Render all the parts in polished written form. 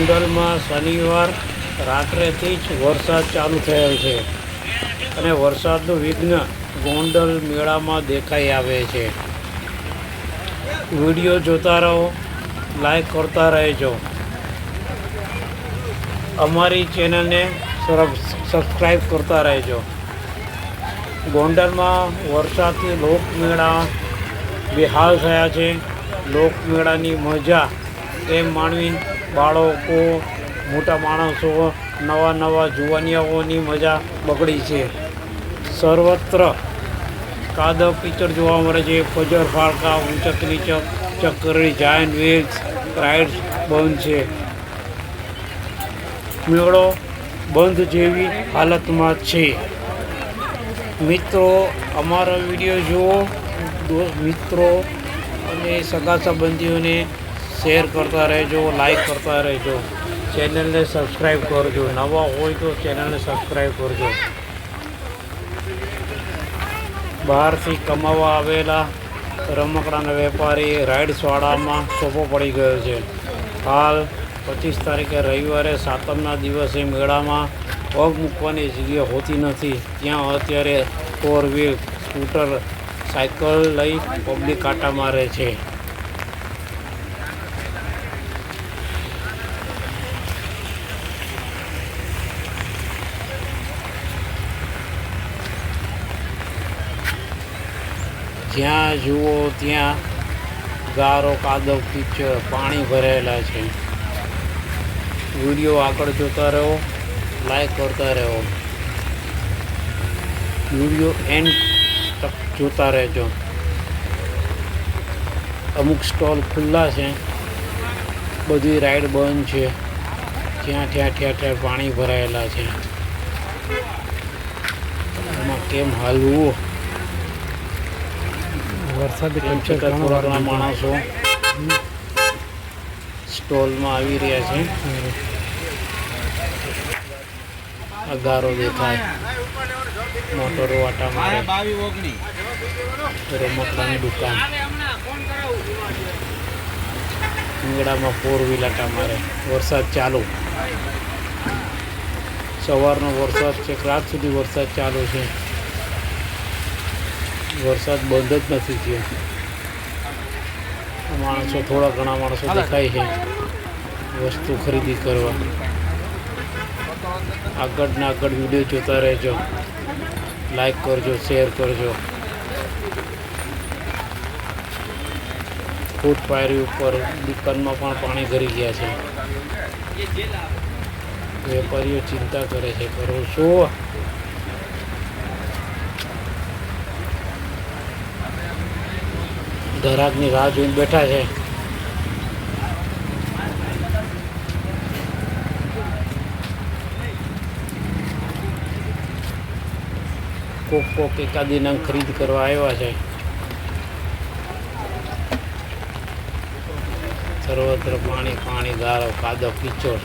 ગોંડલમાં શનિવાર રાત્રેથી જ વરસાદ ચાલુ થયેલ છે અને વરસાદનું વિઘ્ન ગોંડલ મેળામાં દેખાઈ આવે છે. વિડીયો જોતા રહો, લાઈક કરતા રહેજો. અમારી ચેનલને સબસ્ક્રાઈબ કરતા રહેજો. ગોંડલમાં વરસાદથી લોકમેળા બેહાલ થયા છે. લોકમેળાની મજા એમ માણવી બાળકો, મોટા માણસો, નવા જુવાનિયાઓની મજા બગડી છે. સર્વત્ર કાદવ કીચડ જોવા મળે છે. ફજર ફાળકા, ઊંચક નીચક, ચક્કરી, જાયન્ટ વ્હીલ્સ રાઇડ્સ બંધ છે. મેળો બંધ જેવી હાલતમાં છે. મિત્રો, અમારો વિડીયો જુઓ, મિત્રો અને સગા સંબંધીઓને શેર કરતા રહેજો, લાઈક કરતા રહેજો. ચેનલને સબસ્ક્રાઈબ કરજો. નવા હોય તો ચેનલને સબસ્ક્રાઈબ કરજો. બહારથી કમાવા આવેલા રમકડાના વેપારી રાઇડ્સવાળામાં સોપો પડી ગયો છે. હાલ 25 તારીખે રવિવારે સાતમના દિવસે મેળામાં પગ મૂકવાની જગ્યા હોતી નથી. ત્યાં અત્યારે 4 વ્હીલ, સ્કૂટર, સાયકલ લઈ પબ્લિક કાંટા મારે છે. જ્યાં જુઓ ત્યાં ગારો, કાદવ, કીચડ, પાણી ભરેલા છે. વિડીયો આગળ જોતા રહો, લાઈક કરતા રહો. વિડીયો એન્ડ તક જોતા રહેજો. અમુક સ્ટોલ ખુલ્લા છે, બધી રાઈડ બંધ છે. જ્યાં ઠેર ઠેર પાણી ભરાયેલા છે. એમાં કેમ હાલવું? વરસાદ થોડા માણસો સ્ટોલમાં આવી રહ્યા છે. અગારો દેખાય, મોટરો આટા મારે, રમકડાની દુકાન, મેળામાં 4 વ્હીલ આટા મારે. વરસાદ ચાલુ, સવારનો વરસાદ છે, રાત સુધી વરસાદ ચાલુ છે. વરસાદ બંધ જ નથી થયો. માણસો, થોડા ઘણા માણસો દેખાય છે વસ્તુ ખરીદી કરવા. આગળ વિડીયો જોતા રહેજો, લાઈક કરજો, શેર કરજો. ફૂટ પાયરી ઉપર દુકાનમાં પણ પાણી ભરી ગયા છે. વેપારીઓ ચિંતા કરે છે, કરો શું? ગ્રાહકની રાહ જોઈને બેઠા છે. કોક એકાદી નંગ ખરીદ કરવા આવ્યા છે. સર્વત્ર પાણી, ગારો, કાદવ, કીચડ.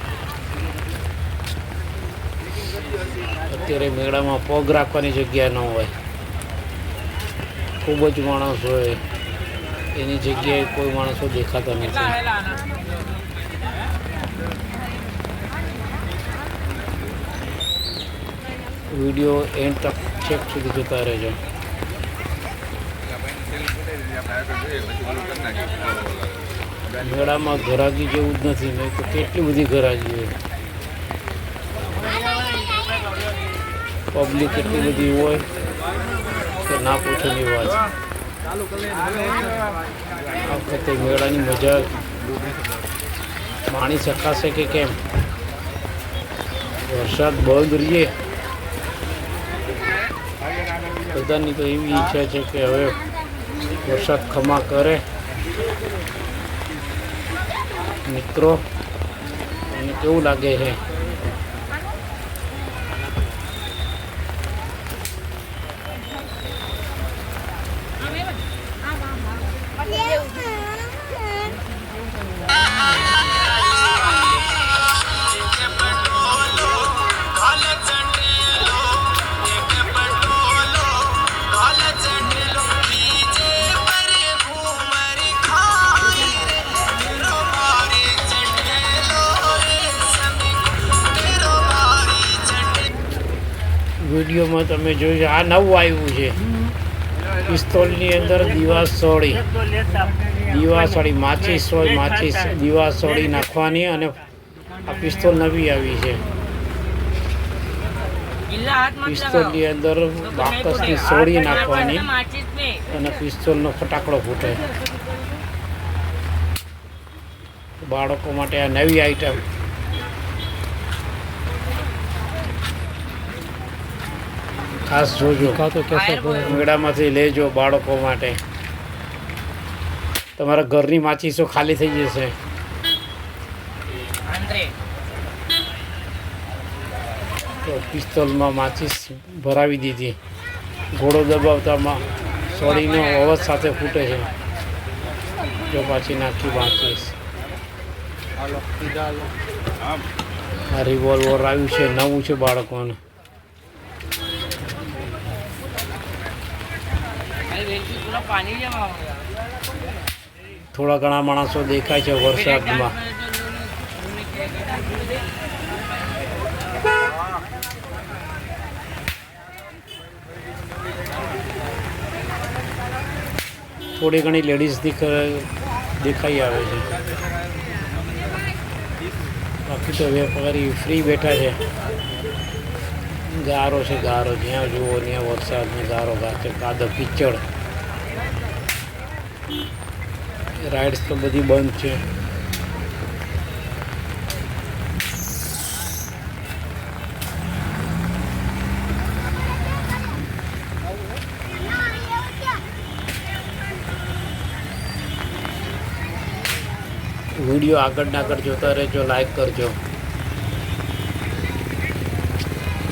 અત્યારે મેળામાં પગ રાખવાની જગ્યા ન હોય. ખૂબ જ માણસ હોય, એની જગ્યાએ કોઈ માણસો દેખાતા નથી. વિડીયો એન્ડ તક છેક સુધી જોતા રહેજો. મેળામાં ઘરાગી જેવું જ નથી, નહીં તો કેટલી બધી ઘરાગી હોય. પબ્લિક એટલી બધી હોય કે ના પૂછોની વાત. આ વખતે મેળાની મજા માણી શકાશે કે કેમ? વરસાદ બંધ રહીએ. બધાની તો એવી ઈચ્છા છે કે હવે વરસાદ ખમા કરે. મિત્રો, મને કેવું લાગે છે? વિડીયોમાં તમે જોઈ આ નવું આવ્યું છે પિસ્તોલની અંદર દીવાસળી માચીસ હોય માચીસ દીવાસળી નાખવાની અને આ પિસ્તોલ નવી આવી છે પિસ્તોલની અંદર બાકસની સોળી નાખવાની અને પિસ્તોલનો ફટાકડો ફૂટે બાળકો માટે આ નવી આઈટમ ખાસ જોજો મેળામાંથી લેજો બાળકો માટે તમારા ઘરની માચીસો ખાલી થઈ જશે તો પિસ્તોલમાં માચીસ ભરાવી દીધી ઘોડો દબાવતામાં સોળીનો અવાજ સાથે ફૂટે છે જો પાછી નાખી માચીસ આ રિવોલ્વર આવ્યું છે નવું છે બાળકોને થોડા ઘણા માણસો દેખાય છે વરસાદમાં થોડી ઘણી લેડીઝ દેખાઈ આવે છે બાકી તો વેપારી ફ્રી બેઠા છે ગારો છે ગારો જ્યાં જુઓ ત્યાં વરસાદને ગારો છે કાદવ કીચડ રાઇડ્સ તો બધી બંધ છે વિડીયો આગળ જોતા રહેજો લાઈક કરજો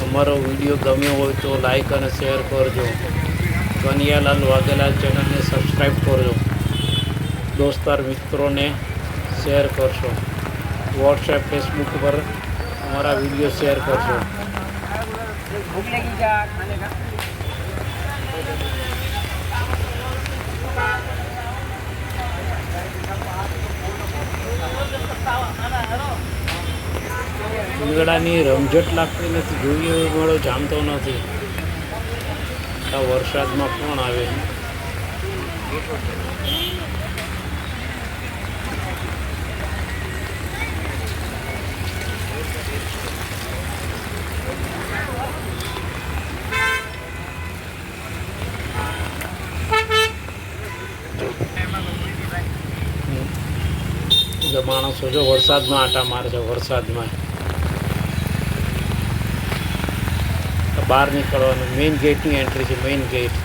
અમારો વિડીયો ગમ્યો હોય તો લાઈક અને શેર કરજો કનૈયાલાલ વાઘેલા ચેનલને સબસ્ક્રાઈબ કરજો દોસ્તાર મિત્રોને શેર કરશો વોટ્સએપ ફેસબુક પર અમારા વિડીયો શેર કરશો મેળાની રમઝટ લાગતી નથી જોઈએ મેળો જામતો નથી આ વરસાદમાં કોણ આવે માણસો જો વરસાદમાં આટા મારે છે વરસાદમાં બહાર નીકળવાનું મેઇન ગેટની એન્ટ્રી છે મેઇન ગેટ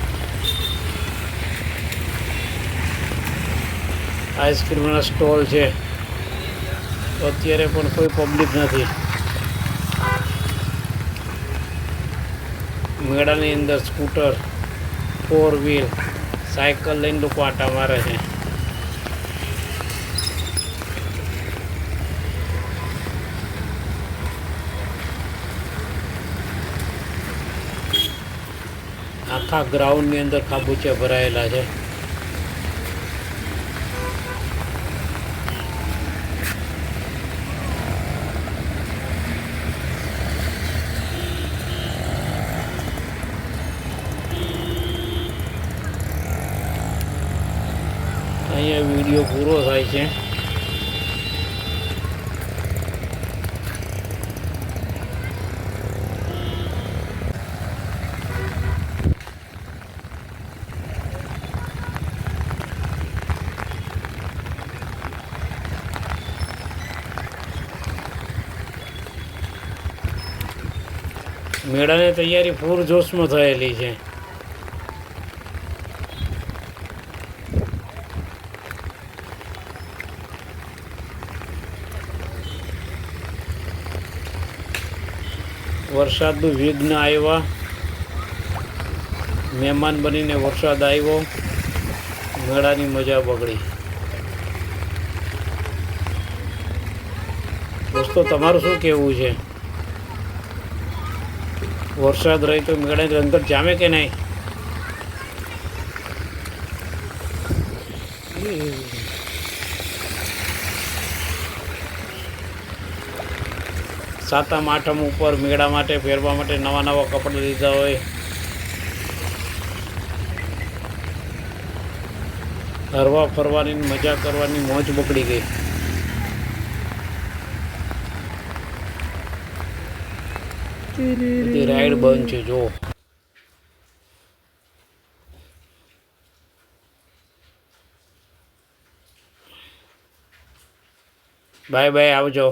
આઈસ્ક્રીમના સ્ટોલ છે તો અત્યારે પણ કોઈ પબ્લિક નથી મેળાની અંદર સ્કૂટર 4 વ્હીલ સાયકલ લઈને લોકો આટા મારે છે આખા ગ્રાઉન્ડની અંદર ખાબોચિયા ભરાયેલા છે અહીંયા વિડીયો પૂરો થાય છે મેળાની તૈયારી પૂરજોશમાં થયેલી છે વરસાદનું વિઘ્ન આવ્યા મહેમાન બનીને વરસાદ આવ્યો મેળાની મજા બગડી દોસ્તો તમારું શું કહેવું છે વરસાદ રહી તો મેળાની રંગત જામે કે નહીં સાતમ આઠમ ઉપર મેળા માટે પહેરવા માટે નવા નવા કપડાં લીધા હોય, હરવા ફરવાની મજા કરવાની મોજ બગડી ગઈ. બધી રાઈડ બંધ છે જો. બાય બાય, આવજો.